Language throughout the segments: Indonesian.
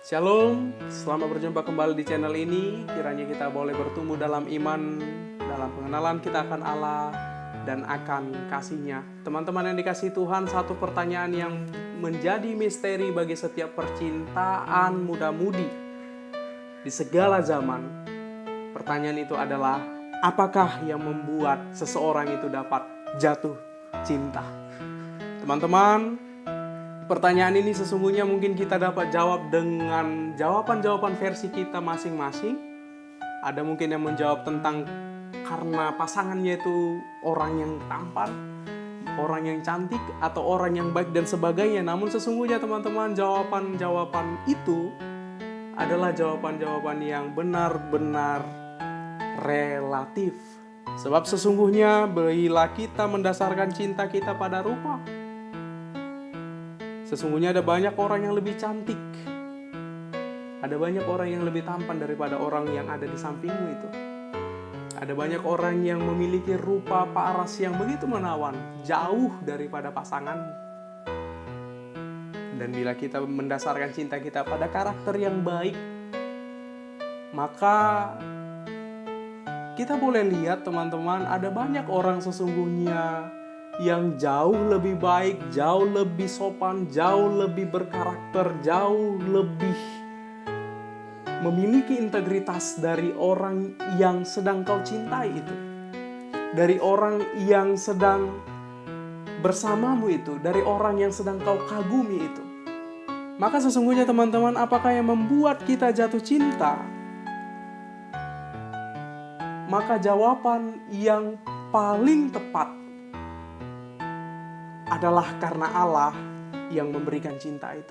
Shalom, selamat berjumpa kembali di channel ini. Kiranya kita boleh bertumbuh dalam iman, dalam pengenalan kita akan Allah dan akan kasih-Nya. Teman-teman yang dikasihi Tuhan, satu pertanyaan yang menjadi misteri bagi setiap percintaan muda-mudi di segala zaman. Pertanyaan itu adalah, apakah yang membuat seseorang itu dapat jatuh cinta? Teman-teman, pertanyaan ini sesungguhnya mungkin kita dapat jawab dengan jawaban-jawaban versi kita masing-masing. Ada mungkin yang menjawab tentang karena pasangannya itu orang yang tampan, orang yang cantik, atau orang yang baik dan sebagainya. Namun sesungguhnya teman-teman, jawaban-jawaban itu adalah jawaban-jawaban yang benar-benar relatif. Sebab sesungguhnya bila kita mendasarkan cinta kita pada rupa, sesungguhnya ada banyak orang yang lebih cantik. Ada banyak orang yang lebih tampan daripada orang yang ada di sampingmu itu. Ada banyak orang yang memiliki rupa paras yang begitu menawan, jauh daripada pasanganmu. Dan bila kita mendasarkan cinta kita pada karakter yang baik, maka kita boleh lihat teman-teman, ada banyak orang sesungguhnya yang jauh lebih baik, jauh lebih sopan, jauh lebih berkarakter, jauh lebih memiliki integritas dari orang yang sedang kau cintai itu. Dari orang yang sedang bersamamu itu, dari orang yang sedang kau kagumi itu. Maka sesungguhnya teman-teman, apakah yang membuat kita jatuh cinta? Maka jawaban yang paling tepat adalah karena Allah yang memberikan cinta itu.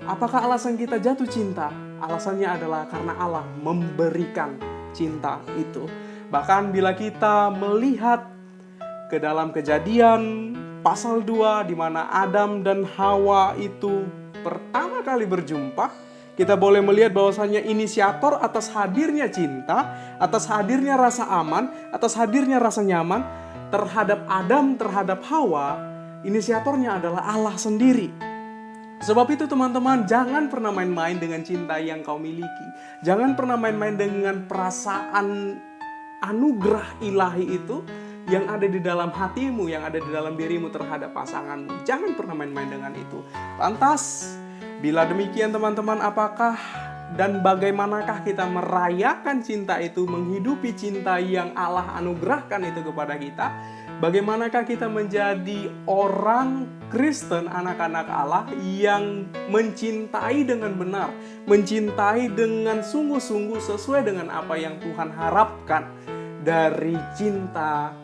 Apakah alasan kita jatuh cinta? Alasannya adalah karena Allah memberikan cinta itu. Bahkan bila kita melihat ke dalam Kejadian pasal 2 di mana Adam dan Hawa itu pertama kali berjumpa, kita boleh melihat bahwasannya inisiator atas hadirnya cinta, atas hadirnya rasa aman, atas hadirnya rasa nyaman terhadap Adam, terhadap Hawa, inisiatornya adalah Allah sendiri. Sebab itu teman-teman, jangan pernah main-main dengan cinta yang kau miliki. Jangan pernah main-main dengan perasaan anugerah ilahi itu yang ada di dalam hatimu, yang ada di dalam dirimu terhadap pasanganmu. Jangan pernah main-main dengan itu. Lantas, bila demikian teman-teman, apakah dan bagaimanakah kita merayakan cinta itu, menghidupi cinta yang Allah anugerahkan itu kepada kita? Bagaimanakah kita menjadi orang Kristen, anak-anak Allah yang mencintai dengan benar, mencintai dengan sungguh-sungguh sesuai dengan apa yang Tuhan harapkan dari cinta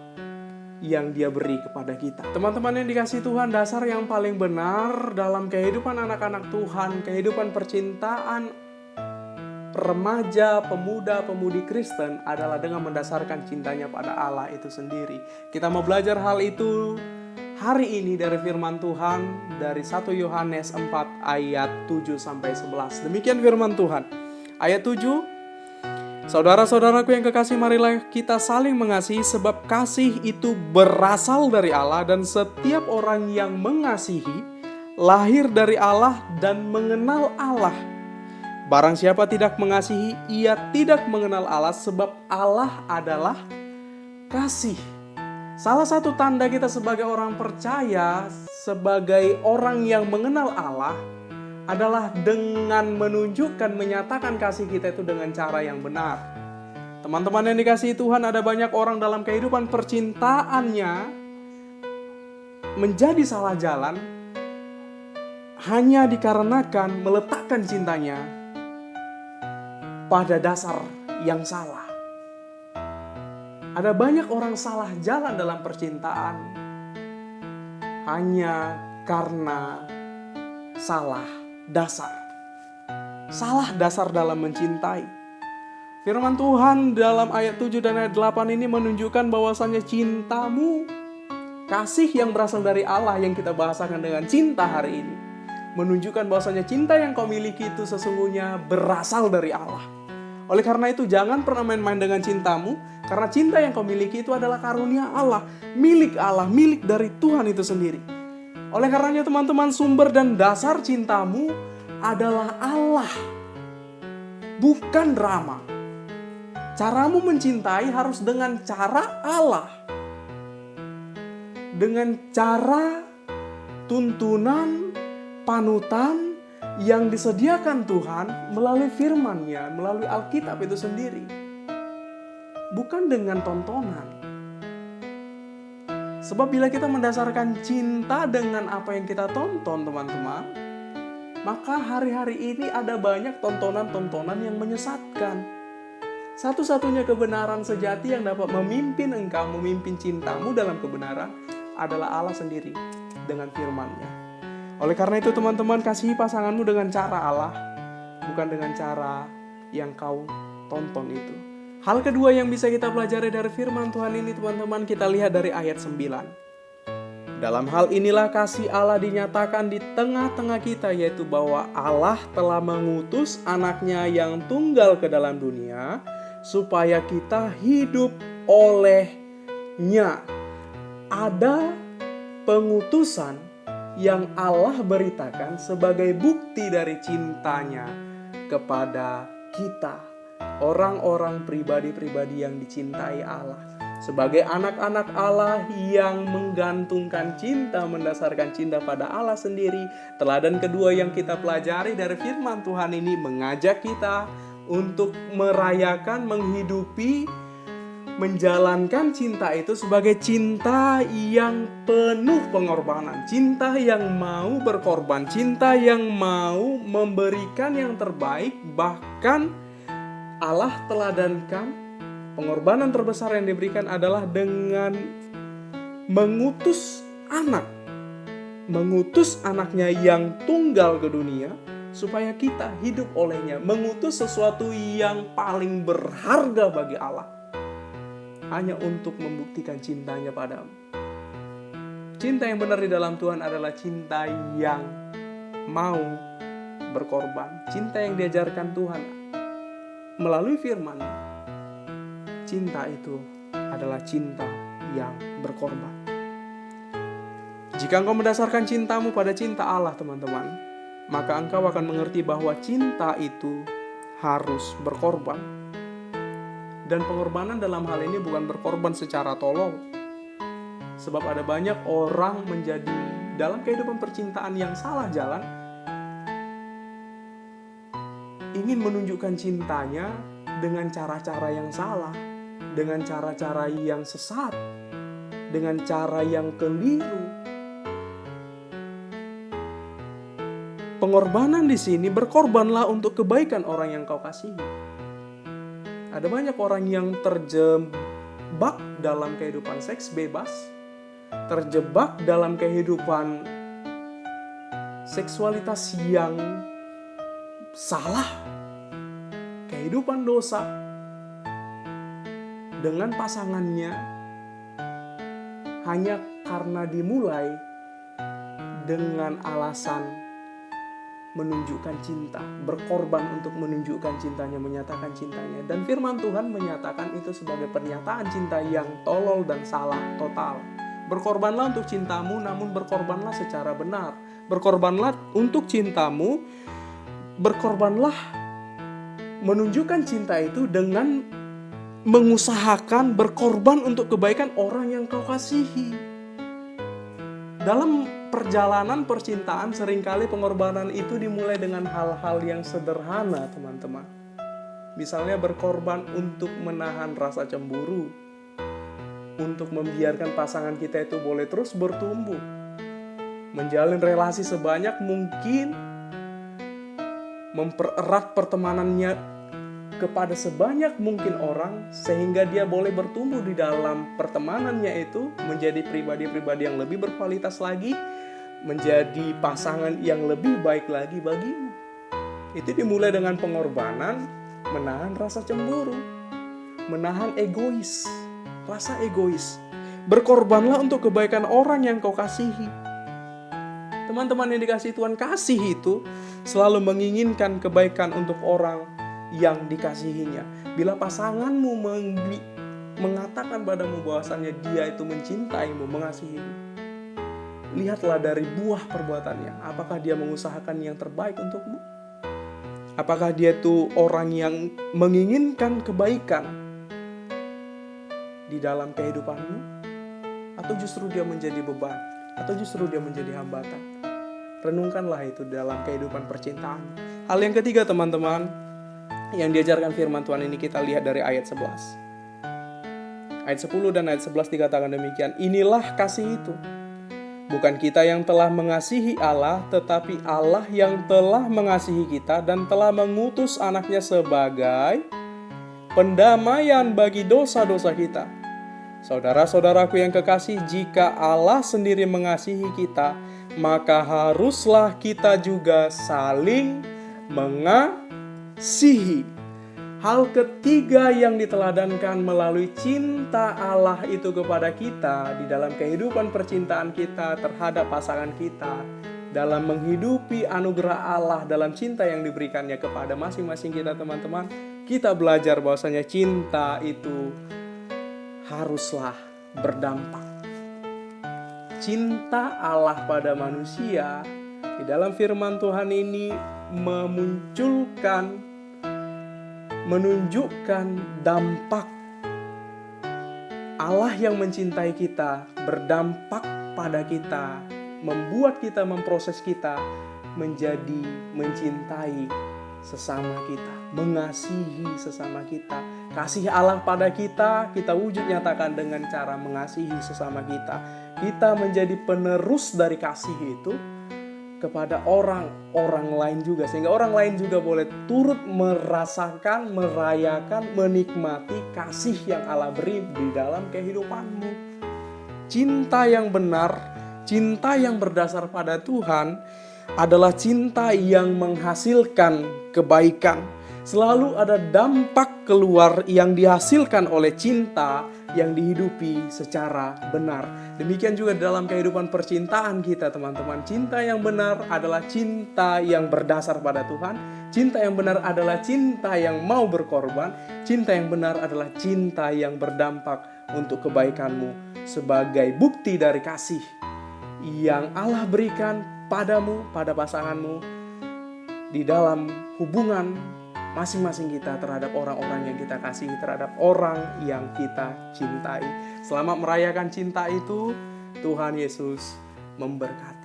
yang Dia beri kepada kita. Teman-teman yang dikasihi Tuhan, dasar yang paling benar dalam kehidupan anak-anak Tuhan, kehidupan percintaan remaja, pemuda, pemudi Kristen adalah dengan mendasarkan cintanya pada Allah itu sendiri. Kita mau belajar hal itu hari ini dari firman Tuhan dari 1 Yohanes 4 ayat 7-11. Demikian firman Tuhan. Ayat 7, saudara-saudaraku yang kekasih, marilah kita saling mengasihi sebab kasih itu berasal dari Allah dan setiap orang yang mengasihi lahir dari Allah dan mengenal Allah. Barang siapa tidak mengasihi, ia tidak mengenal Allah sebab Allah adalah kasih. Salah satu tanda kita sebagai orang percaya, sebagai orang yang mengenal Allah, adalah dengan menunjukkan, menyatakan kasih kita itu dengan cara yang benar. Teman-teman yang dikasihi Tuhan, ada banyak orang dalam kehidupan percintaannya menjadi salah jalan hanya dikarenakan meletakkan cintanya pada dasar yang salah. Ada banyak orang salah jalan dalam percintaan hanya karena salah dasar. Salah dasar dalam mencintai. Firman Tuhan dalam ayat 7 dan ayat 8 ini menunjukkan bahwasannya cintamu, kasih yang berasal dari Allah yang kita bahasakan dengan cinta hari ini, menunjukkan bahwasannya cinta yang kau miliki itu sesungguhnya berasal dari Allah. Oleh karena itu jangan pernah main-main dengan cintamu, karena cinta yang kau miliki itu adalah karunia Allah, milik dari Tuhan itu sendiri. Oleh karenanya teman-teman, sumber dan dasar cintamu adalah Allah. bukan drama. Caramu mencintai harus dengan cara Allah. Dengan cara tuntunan, panutan yang disediakan Tuhan melalui firman-Nya, melalui Alkitab itu sendiri. Bukan dengan tontonan. Sebab bila kita mendasarkan cinta dengan apa yang kita tonton, teman-teman, maka hari-hari ini ada banyak tontonan-tontonan yang menyesatkan. Satu-satunya kebenaran sejati yang dapat memimpin engkau, memimpin cintamu dalam kebenaran adalah Allah sendiri dengan firman-Nya. Oleh karena itu teman-teman, kasihi pasanganmu dengan cara Allah, bukan dengan cara yang kau tonton itu. Hal kedua yang bisa kita pelajari dari firman Tuhan ini teman-teman, kita lihat dari ayat 9. Dalam hal inilah kasih Allah dinyatakan di tengah-tengah kita, yaitu bahwa Allah telah mengutus anaknya yang tunggal ke dalam dunia, supaya kita hidup olehnya. Ada pengutusan yang Allah beritakan sebagai bukti dari cintanya kepada kita, orang-orang pribadi-pribadi yang dicintai Allah, sebagai anak-anak Allah yang menggantungkan cinta, mendasarkan cinta pada Allah sendiri. Teladan kedua yang kita pelajari dari firman Tuhan ini mengajak kita untuk merayakan, menghidupi, menjalankan cinta itu sebagai cinta yang penuh pengorbanan, cinta yang mau berkorban, cinta yang mau memberikan yang terbaik. Bahkan Allah teladankan pengorbanan terbesar yang diberikan adalah dengan mengutus anaknya yang tunggal ke dunia supaya kita hidup olehnya, mengutus sesuatu yang paling berharga bagi Allah hanya untuk membuktikan cintanya padamu. Cinta yang benar di dalam Tuhan adalah cinta yang mau berkorban, cinta yang diajarkan Tuhan melalui firman. Cinta itu adalah cinta yang berkorban. Jika engkau mendasarkan cintamu pada cinta Allah, teman-teman, maka engkau akan mengerti bahwa cinta itu harus berkorban. Dan pengorbanan dalam hal ini bukan berkorban secara tolol. Sebab ada banyak orang menjadi dalam kehidupan percintaan yang salah jalan, ingin menunjukkan cintanya dengan cara-cara yang salah, dengan cara-cara yang sesat, dengan cara yang keliru. Pengorbanan di sini, berkorbanlah untuk kebaikan orang yang kau kasihi. Ada banyak orang yang terjebak dalam kehidupan seks bebas, terjebak dalam kehidupan seksualitas yang salah, kehidupan dosa dengan pasangannya hanya karena dimulai dengan alasan menunjukkan cinta, berkorban untuk menunjukkan cintanya, menyatakan cintanya. Dan firman Tuhan menyatakan itu sebagai pernyataan cinta yang tolol dan salah total. Berkorbanlah untuk cintamu, namun berkorbanlah secara benar. Berkorbanlah untuk cintamu, berkorbanlah menunjukkan cinta itu dengan mengusahakan berkorban untuk kebaikan orang yang kau kasihi. Dalam perjalanan percintaan seringkali pengorbanan itu dimulai dengan hal-hal yang sederhana, teman-teman. Misalnya berkorban untuk menahan rasa cemburu, untuk membiarkan pasangan kita itu boleh terus bertumbuh, menjalin relasi sebanyak mungkin, mempererat pertemanannya kepada sebanyak mungkin orang sehingga dia boleh bertumbuh di dalam pertemanannya itu menjadi pribadi-pribadi yang lebih berkualitas lagi, menjadi pasangan yang lebih baik lagi bagimu. Itu dimulai dengan pengorbanan, menahan rasa cemburu, menahan rasa egois. Berkorbanlah untuk kebaikan orang yang kau kasihi. Teman-teman yang dikasihi Tuhan, kasih itu selalu menginginkan kebaikan untuk orang yang dikasihinya. Bila pasanganmu mengatakan padamu bahwasannya dia itu mencintaimu, mengasihimu, lihatlah dari buah perbuatannya. Apakah dia mengusahakan yang terbaik untukmu? Apakah dia tuh orang yang menginginkan kebaikan di dalam kehidupanmu? Atau justru dia menjadi beban? Atau justru dia menjadi hambatan? Renungkanlah itu dalam kehidupan percintaan. Hal yang ketiga teman-teman, yang diajarkan firman Tuhan ini kita lihat dari ayat 11. Ayat 10 dan ayat 11 dikatakan demikian, inilah kasih itu. Bukan kita yang telah mengasihi Allah, tetapi Allah yang telah mengasihi kita dan telah mengutus anaknya sebagai pendamaian bagi dosa-dosa kita. Saudara-saudaraku yang kekasih, jika Allah sendiri mengasihi kita, maka haruslah kita juga saling mengasihi. Hal ketiga yang diteladankan melalui cinta Allah itu kepada kita di dalam kehidupan percintaan kita terhadap pasangan kita, dalam menghidupi anugerah Allah dalam cinta yang diberikannya kepada masing-masing kita teman-teman, kita belajar bahwasanya cinta itu haruslah berdampak. Cinta Allah pada manusia di dalam firman Tuhan ini menunjukkan dampak Allah yang mencintai kita, berdampak pada kita, membuat kita, memproses kita menjadi mencintai sesama kita, mengasihi sesama kita. Kasih Allah pada kita, kita wujud nyatakan dengan cara mengasihi sesama kita. Kita menjadi penerus dari kasih itu kepada orang lain juga, sehingga orang lain juga boleh turut merasakan, merayakan, menikmati kasih yang Allah beri di dalam kehidupanmu. Cinta yang benar, cinta yang berdasar pada Tuhan adalah cinta yang menghasilkan kebaikan. Selalu ada dampak keluar yang dihasilkan oleh cinta yang dihidupi secara benar. Demikian juga dalam kehidupan percintaan kita teman-teman. Cinta yang benar adalah cinta yang berdasar pada Tuhan. Cinta yang benar adalah cinta yang mau berkorban. Cinta yang benar adalah cinta yang berdampak untuk kebaikanmu sebagai bukti dari kasih yang Allah berikan padamu, pada pasanganmu, di dalam hubungan masing-masing kita terhadap orang-orang yang kita kasihi, terhadap orang yang kita cintai. Selamat merayakan cinta itu. Tuhan Yesus memberkati.